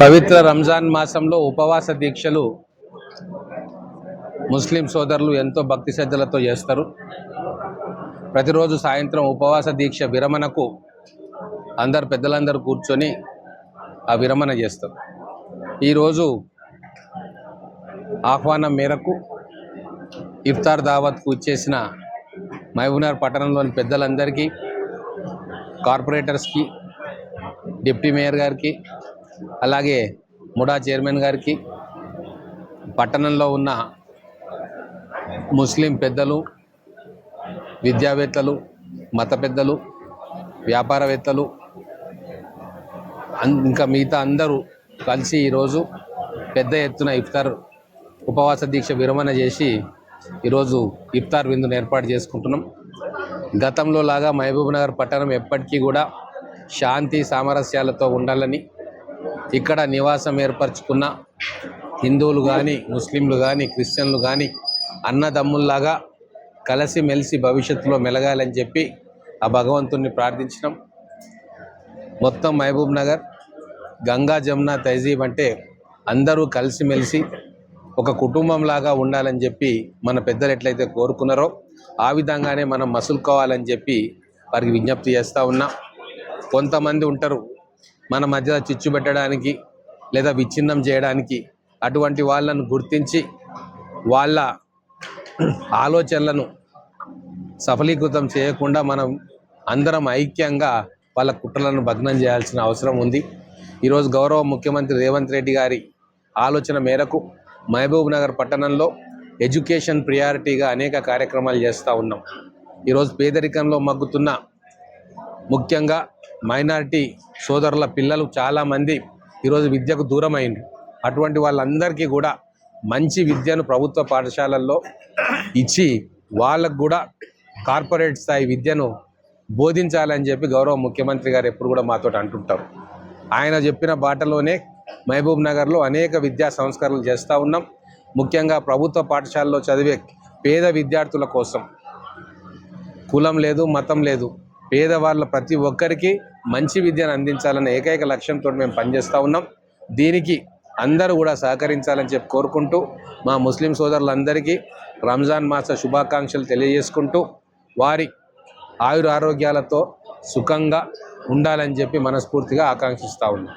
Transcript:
పవిత్ర రంజాన్ మాసంలో ఉపవాస దీక్షలు ముస్లిం సోదరులు ఎంతో భక్తి శ్రద్ధలతో చేస్తారు. ప్రతిరోజు సాయంత్రం ఉపవాస దీక్ష విరమణకు పెద్దలందరూ కూర్చొని ఆ విరమణ చేస్తారు. ఈరోజు ఆహ్వానం మేరకు ఇఫ్తార్ దావత్కు ఇచ్చేసిన మహబూబ్నగర్ పట్టణంలోని పెద్దలందరికీ, కార్పొరేటర్స్కి, డిప్యూటీ మేయర్ గారికి, అలాగే ముడా చైర్మన్ గారికి, పట్టణంలో ఉన్న ముస్లిం పెద్దలు, విద్యావేత్తలు, మత పెద్దలు, వ్యాపారవేత్తలు, ఇంకా మిగతా అందరూ కలిసి ఈరోజు పెద్ద ఎత్తున ఇఫ్తార్ ఉపవాస దీక్ష విరమణ చేసి ఈరోజు ఇఫ్తార్ విందును ఏర్పాటు చేసుకుంటున్నాం. గతంలో లాగా మహబూబ్నగర్ పట్టణం ఎప్పటికీ కూడా శాంతి సామరస్యాలతో ఉండాలని, ఇక్కడ నివాసం ఏర్పరచుకున్న హిందువులు కానీ, ముస్లింలు కానీ, క్రిస్టియన్లు కానీ అన్నదమ్ముల్లాగా కలిసిమెలిసి భవిష్యత్తులో మెలగాలని చెప్పి ఆ భగవంతుణ్ణి ప్రార్థించడం. మొత్తం మహబూబ్నగర్ గంగా జమున తహజీబ్ అంటే అందరూ కలిసిమెలిసి ఒక కుటుంబంలాగా ఉండాలని చెప్పి మన పెద్దలు ఎట్లయితే కోరుకున్నారో ఆ విధంగానే మనం మసులుకోవాలని చెప్పి వారికి విజ్ఞప్తి చేస్తూ ఉన్నాం. కొంతమంది ఉంటారు మన మధ్య చిచ్చు పెట్టడానికి లేదా విచ్ఛిన్నం చేయడానికి. అటువంటి వాళ్ళను గుర్తించి వాళ్ళ ఆలోచనలను సఫలీకృతం చేయకుండా మనం అందరం ఐక్యంగా వాళ్ళ కుట్రలను భగ్నం చేయాల్సిన అవసరం ఉంది. ఈరోజు గౌరవ ముఖ్యమంత్రి రేవంత్ రెడ్డి గారి ఆలోచన మేరకు మహబూబ్నగర్ పట్టణంలో ఎడ్యుకేషన్ ప్రియారిటీగా అనేక కార్యక్రమాలు చేస్తూ ఉన్నాం. ఈరోజు పేదరికంలో మగ్గుతున్న ముఖ్యంగా మైనారిటీ సోదరుల పిల్లలు చాలామంది ఈరోజు విద్యకు దూరమైంది. అటువంటి వాళ్ళందరికీ కూడా మంచి విద్యను ప్రభుత్వ పాఠశాలల్లో ఇచ్చి వాళ్ళకు కూడా కార్పొరేట్ స్థాయి విద్యను బోధించాలని చెప్పి గౌరవ ముఖ్యమంత్రి గారు ఎప్పుడు కూడా మాతో అంటుంటారు. ఆయన చెప్పిన బాటలోనే మహబూబ్ నగర్లో అనేక విద్యా సంస్కరణలు చేస్తూ ఉన్నాం. ముఖ్యంగా ప్రభుత్వ పాఠశాలలో చదివే పేద విద్యార్థుల కోసం కులం లేదు, మతం లేదు, పేదవాళ్ళ ప్రతి ఒక్కరికి మంచి విద్యను అందించాలన్న ఏకైక లక్ష్యంతో మేము పనిచేస్తూ ఉన్నాం. దీనికి అందరూ కూడా సహకరించాలని చెప్పి కోరుకుంటూ మా ముస్లిం సోదరులందరికీ రంజాన్ మాస శుభాకాంక్షలు తెలియజేసుకుంటూ వారి ఆయురారోగ్యాలతో సుఖంగా ఉండాలని చెప్పి మనస్ఫూర్తిగా ఆకాంక్షిస్తూ ఉన్నాం.